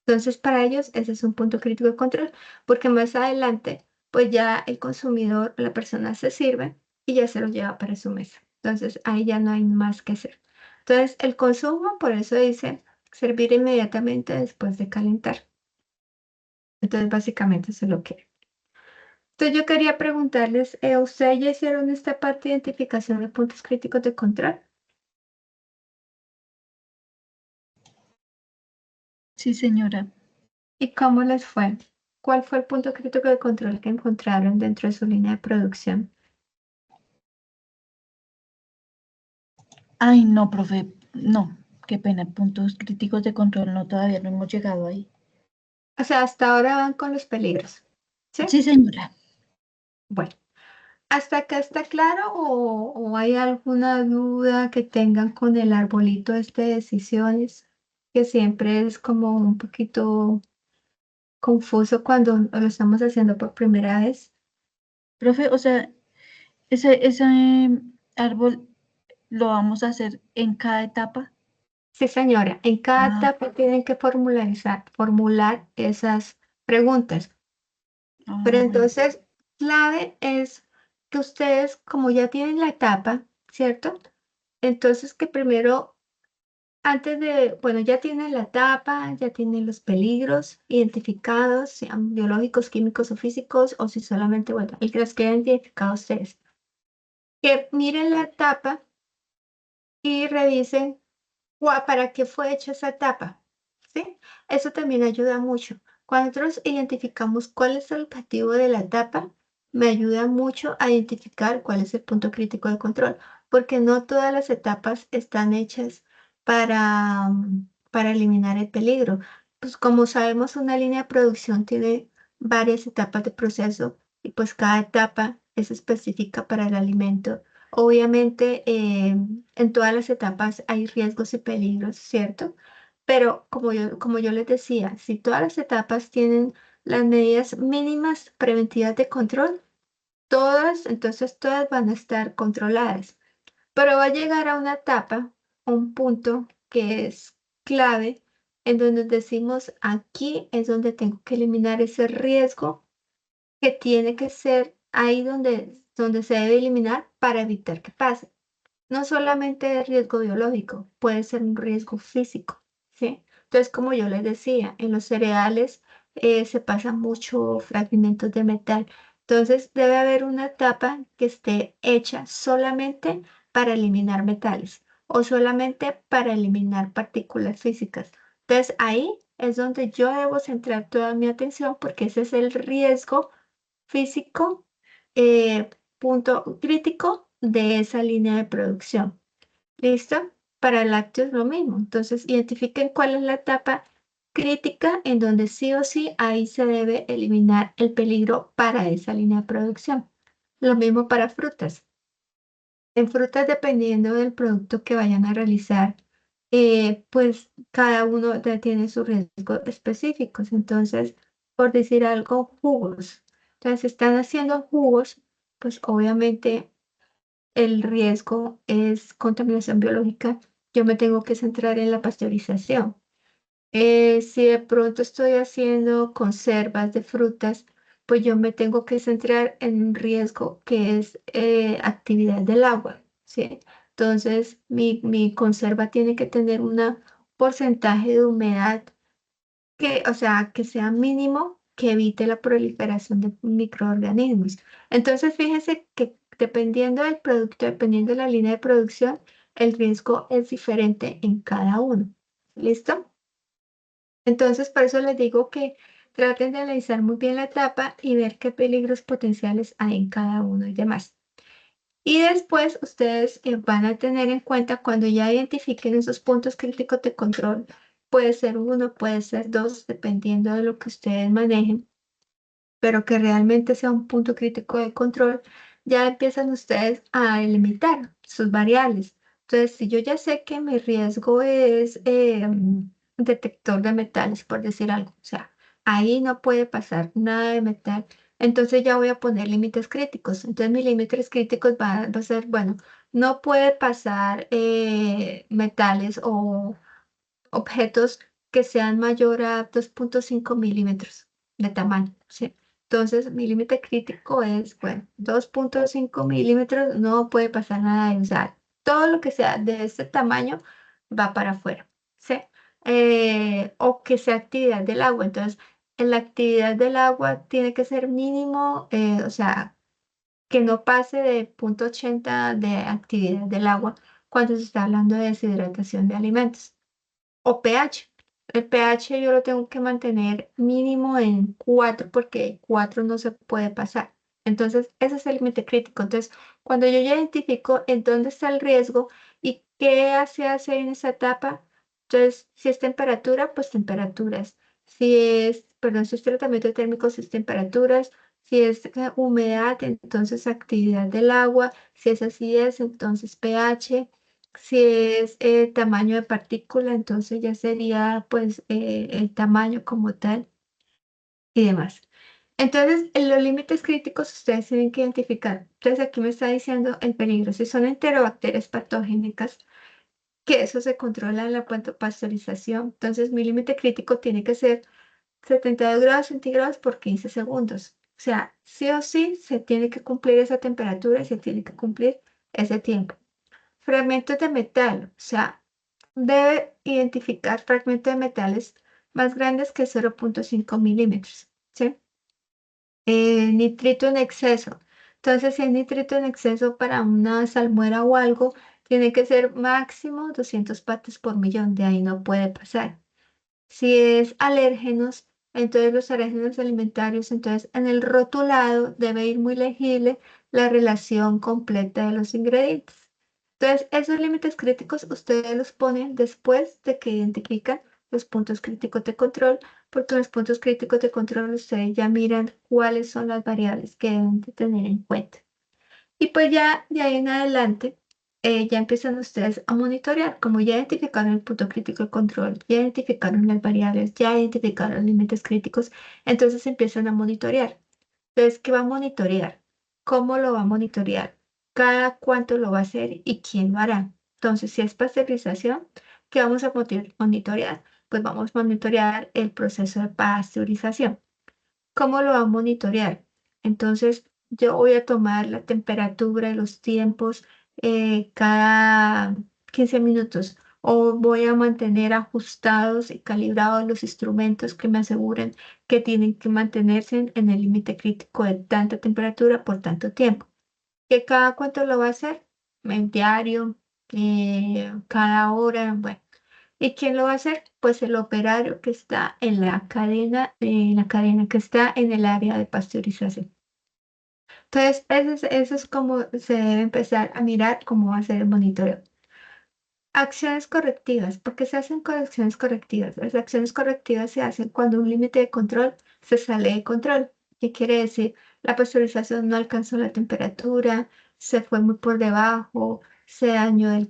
Entonces, para ellos, ese es un punto crítico de control, porque más adelante, pues ya el consumidor, la persona se sirve y ya se lo lleva para su mesa. Entonces, ahí ya no hay más que hacer. Entonces, el consumo, por eso dice servir inmediatamente después de calentar. Entonces, básicamente eso es lo que. Entonces, yo quería preguntarles, ¿ustedes ya hicieron esta parte de identificación de puntos críticos de control? Sí, señora. ¿Y cómo les fue? ¿Cuál fue el punto crítico de control que encontraron dentro de su línea de producción? Ay, no, profe, no, qué pena, puntos críticos de control, no, todavía no hemos llegado ahí. O sea, hasta ahora van con los peligros. ¿Sí? Sí, señora. Bueno, ¿hasta acá está claro o hay alguna duda que tengan con el arbolito este de decisiones? Que siempre es como un poquito confuso cuando lo estamos haciendo por primera vez. Profe, o sea, ese árbol lo vamos a hacer en cada etapa. Sí, señora, en cada Ah, etapa tienen que formular esas preguntas. Pero bueno. entonces, clave es que ustedes, como ya tienen la etapa, ¿cierto? Entonces, que primero, antes de, bueno, ya tienen la etapa, ya tienen los peligros identificados, sean biológicos, químicos o físicos, o si solamente, bueno, el que los que hayan identificado ustedes. Que miren la etapa y revisen para qué fue hecha esa etapa, ¿sí? Eso también ayuda mucho. Cuando nosotros identificamos cuál es el objetivo de la etapa, me ayuda mucho a identificar cuál es el punto crítico de control, porque no todas las etapas están hechas para eliminar el peligro. Pues como sabemos, una línea de producción tiene varias etapas de proceso y pues cada etapa es específica para el alimento. Obviamente, en todas las etapas hay riesgos y peligros, ¿cierto? Pero como yo les decía, si todas las etapas tienen las medidas mínimas preventivas de control, entonces todas van a estar controladas. Pero va a llegar a una etapa, un punto que es clave, en donde decimos, aquí es donde tengo que eliminar ese riesgo que tiene que ser ahí donde se debe eliminar para evitar que pase. No solamente es riesgo biológico, puede ser un riesgo físico, ¿sí? Entonces, como yo les decía, en los cereales se pasan mucho fragmentos de metal. Entonces, debe haber una etapa que esté hecha solamente para eliminar metales o solamente para eliminar partículas físicas. Entonces, ahí es donde yo debo centrar toda mi atención porque ese es el riesgo físico, punto crítico de esa línea de producción. ¿Listo? Para lácteos lo mismo. Entonces, identifiquen cuál es la etapa crítica en donde sí o sí ahí se debe eliminar el peligro para esa línea de producción. Lo mismo para frutas. En frutas, dependiendo del producto que vayan a realizar, pues cada uno tiene sus riesgos específicos. Entonces, por decir algo, jugos. Entonces, si están haciendo jugos, pues obviamente el riesgo es contaminación biológica. Yo me tengo que centrar en la pasteurización. Si de pronto estoy haciendo conservas de frutas, pues yo me tengo que centrar en un riesgo que es actividad del agua, ¿sí? Entonces, mi conserva tiene que tener un porcentaje de humedad que, o sea, que sea mínimo, que evite la proliferación de microorganismos. Entonces, fíjese que dependiendo del producto, dependiendo de la línea de producción, el riesgo es diferente en cada uno. ¿Listo? Entonces, por eso les digo que traten de analizar muy bien la etapa y ver qué peligros potenciales hay en cada uno y demás. Y después ustedes van a tener en cuenta cuando ya identifiquen esos puntos críticos de control, puede ser uno, puede ser dos, dependiendo de lo que ustedes manejen, pero que realmente sea un punto crítico de control, ya empiezan ustedes a limitar sus variables. Entonces, si yo ya sé que mi riesgo es un detector de metales, por decir algo, o sea, ahí no puede pasar nada de metal, entonces ya voy a poner límites críticos. Entonces, mis límites críticos va a ser, bueno, no puede pasar metales o objetos que sean mayor a 2,5 milímetros de tamaño, ¿sí? Entonces, mi límite crítico es, bueno, 2,5 milímetros, no puede pasar nada de usar. Todo lo que sea de este tamaño va para afuera, ¿sí? O que sea actividad del agua. Entonces, en la actividad del agua tiene que ser mínimo, o sea, que no pase de 0,80 de actividad del agua cuando se está hablando de deshidratación de alimentos o pH. El pH yo lo tengo que mantener mínimo en 4 porque 4 no se puede pasar. Entonces, ese es el límite crítico. Entonces, cuando yo ya identifico en dónde está el riesgo y qué se hace en esa etapa, entonces, si es temperatura, pues temperaturas. si es tratamiento térmico, si es temperaturas, si es humedad, entonces actividad del agua, si es acidez, entonces pH, si es tamaño de partícula, entonces ya sería pues el tamaño como tal y demás. Entonces, en los límites críticos ustedes tienen que identificar. Entonces, aquí me está diciendo el peligro. Si son enterobacterias patogénicas, que eso se controla en la pasteurización. Entonces, mi límite crítico tiene que ser 72 grados centígrados por 15 segundos. O sea, sí o sí se tiene que cumplir esa temperatura y se tiene que cumplir ese tiempo. Fragmentos de metal, o sea, debe identificar fragmentos de metales más grandes que 0,5 milímetros. ¿Sí? Nitrito en exceso. Entonces, si hay nitrito en exceso para una salmuera o algo, tiene que ser máximo 200 partes por millón, de ahí no puede pasar. Si es alérgenos, entonces los alérgenos alimentarios, entonces en el rotulado debe ir muy legible la relación completa de los ingredientes. Entonces, esos límites críticos ustedes los ponen después de que identifican los puntos críticos de control, porque en los puntos críticos de control ustedes ya miran cuáles son las variables que deben de tener en cuenta. Y pues ya de ahí en adelante, ya empiezan ustedes a monitorear. Como ya identificaron el punto crítico de control, ya identificaron las variables, ya identificaron los límites críticos, entonces empiezan a monitorear. Entonces, ¿qué va a monitorear? ¿Cómo lo va a monitorear? ¿Cada cuánto lo va a hacer y quién lo hará? Entonces, si es pasteurización, ¿qué vamos a monitorear? Pues vamos a monitorear el proceso de pasteurización. ¿Cómo lo va a monitorear? Entonces, yo voy a tomar la temperatura y los tiempos cada 15 minutos o voy a mantener ajustados y calibrados los instrumentos que me aseguren que tienen que mantenerse en el límite crítico de tanta temperatura por tanto tiempo. ¿Que cada cuánto lo va a hacer? En diario, cada hora, bueno. ¿Y quién lo va a hacer? Pues el operario que está en la cadena que está en el área de pasteurización. Entonces, eso es como se debe empezar a mirar cómo va a ser el monitoreo. Acciones correctivas. ¿Por qué se hacen acciones correctivas? Las acciones correctivas se hacen cuando un límite de control se sale de control. ¿Qué quiere decir? La pasteurización no alcanzó la temperatura, se fue muy por debajo, se dañó el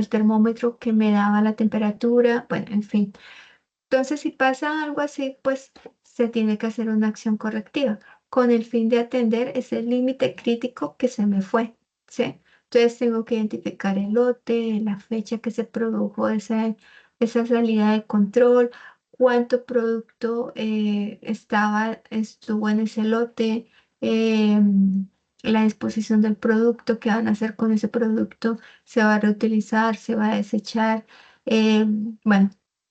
termómetro que me daba la temperatura, bueno, en fin. Entonces, si pasa algo así, pues se tiene que hacer una acción correctiva con el fin de atender ese límite crítico que se me fue, ¿sí? Entonces, tengo que identificar el lote, la fecha que se produjo esa salida de control, cuánto producto estuvo en ese lote, la disposición del producto, qué van a hacer con ese producto, se va a reutilizar, se va a desechar. Bueno,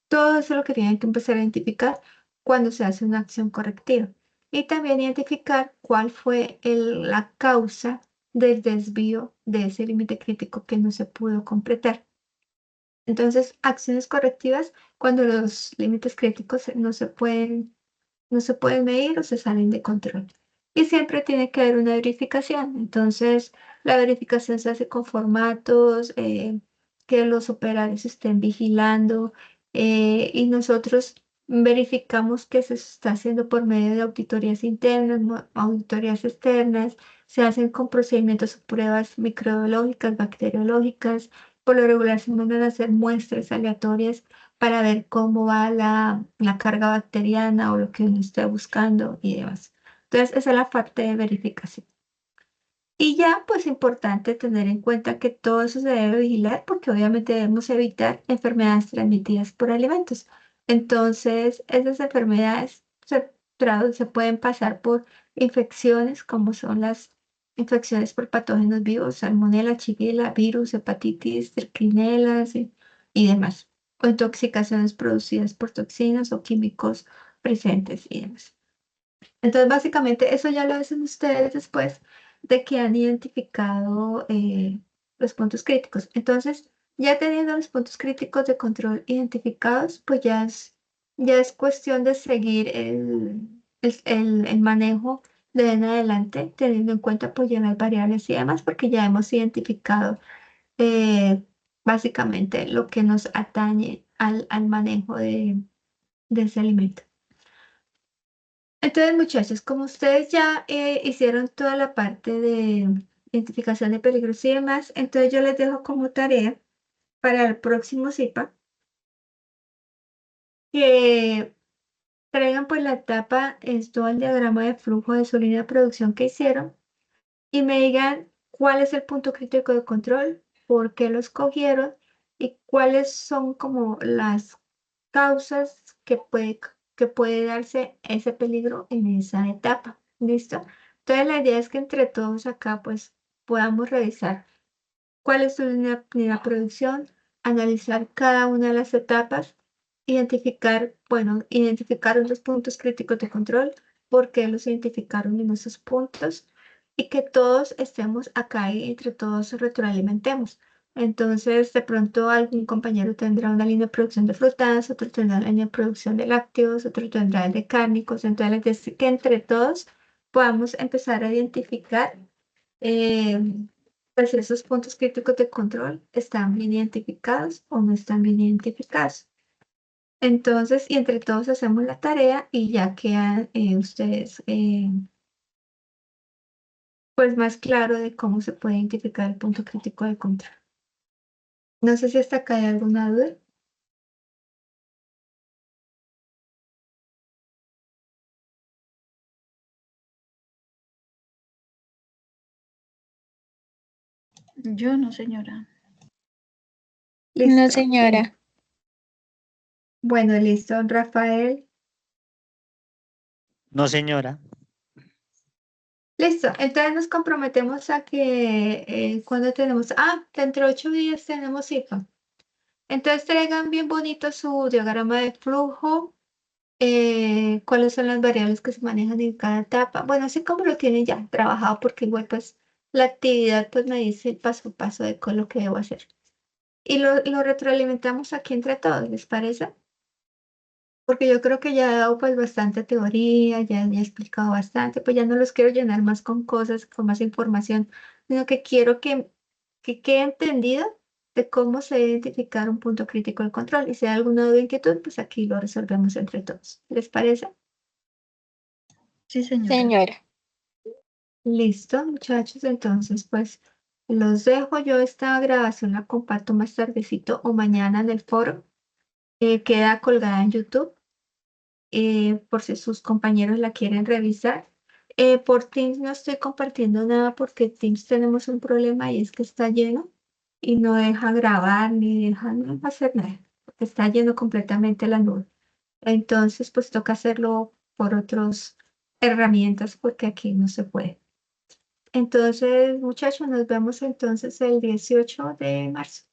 todo eso es lo que tienen que empezar a identificar cuando se hace una acción correctiva. Y también identificar cuál fue la causa del desvío de ese límite crítico que no se pudo completar. Entonces, acciones correctivas cuando los límites críticos no se pueden medir o se salen de control. Y siempre tiene que haber una verificación. Entonces, la verificación se hace con formatos que los operarios estén vigilando y nosotros verificamos que se está haciendo por medio de auditorías internas, auditorías externas, se hacen con procedimientos o pruebas microbiológicas, bacteriológicas. Por lo regular se mandan a hacer muestras aleatorias para ver cómo va la carga bacteriana o lo que uno esté buscando y demás. Entonces, esa es la parte de verificación. Y ya, pues importante tener en cuenta que todo eso se debe vigilar porque obviamente debemos evitar enfermedades transmitidas por alimentos. Entonces, esas enfermedades se pueden pasar por infecciones como son las infecciones por patógenos vivos, salmonella, shigella, virus, hepatitis, triquinelas y demás. O intoxicaciones producidas por toxinas o químicos presentes y demás. Entonces, básicamente, eso ya lo hacen ustedes después de que han identificado los puntos críticos. Entonces, ya teniendo los puntos críticos de control identificados, pues ya es cuestión de seguir el manejo de en adelante, teniendo en cuenta pues ya las variables y demás, porque ya hemos identificado eh, básicamente lo que nos atañe al manejo de ese alimento. Entonces, muchachos, como ustedes ya hicieron toda la parte de identificación de peligros y demás, entonces yo les dejo como tarea para el próximo CIPA que traigan pues la etapa, todo el diagrama de flujo de su línea de producción que hicieron y me digan cuál es el punto crítico de control, por qué lo escogieron y cuáles son como las causas que puede darse ese peligro en esa etapa. ¿Listo? Entonces la idea es que entre todos acá pues podamos revisar cuál es su línea de producción, analizar cada una de las etapas, identificar los puntos críticos de control, por qué los identificaron en esos puntos y que todos estemos acá y entre todos retroalimentemos. Entonces, de pronto algún compañero tendrá una línea de producción de frutas, otro tendrá una línea de producción de lácteos, otro tendrá el de cárnicos. Entonces, es que entre todos podamos empezar a identificar eh, pues esos puntos críticos de control están bien identificados o no están bien identificados. Entonces, y entre todos hacemos la tarea y ya quedan ustedes pues más claro de cómo se puede identificar el punto crítico de control. No sé si hasta acá hay alguna duda. Yo no, señora. No, Listo. señora. Bueno, listo, Rafael. No, señora. Listo, entonces nos comprometemos a que cuando tenemos, dentro de 8 días tenemos IFA. Entonces traigan bien bonito su diagrama de flujo, cuáles son las variables que se manejan en cada etapa. Bueno, así como lo tienen ya trabajado, porque igual pues la actividad pues me dice el paso a paso de con lo que debo hacer. Y lo retroalimentamos aquí entre todos, ¿les parece? Porque yo creo que ya he dado pues bastante teoría, ya he explicado bastante, pues ya no los quiero llenar más con cosas, con más información, sino que quiero que quede entendido de cómo se identificar un punto crítico de control. Y si hay alguna duda o inquietud, pues aquí lo resolvemos entre todos. ¿Les parece? Sí, señora. Señora. Listo, muchachos. Entonces, pues los dejo. Yo esta grabación la comparto más tardecito o mañana en el foro. Queda colgada en YouTube. Por si sus compañeros la quieren revisar. Por Teams no estoy compartiendo nada porque Teams tenemos un problema y es que está lleno y no deja grabar ni deja no hacer nada, porque está lleno completamente la nube. Entonces, pues toca hacerlo por otras herramientas porque aquí no se puede. Entonces, muchachos, nos vemos entonces el 18 de marzo.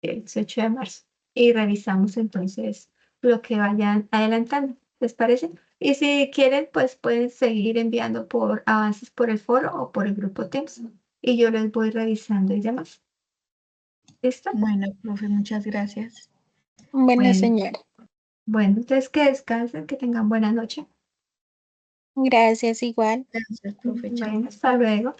El 18 de marzo. Y revisamos entonces lo que vayan adelantando. ¿Les parece? Y si quieren, pues pueden seguir enviando por avances por el foro o por el grupo Teams. Y yo les voy revisando y demás. ¿Listo? Bueno, profe, muchas gracias. Bueno, Bueno. señora. Bueno, entonces que descansen, que tengan buena noche. Gracias, igual. Gracias, profe. Chao. Bueno, hasta luego.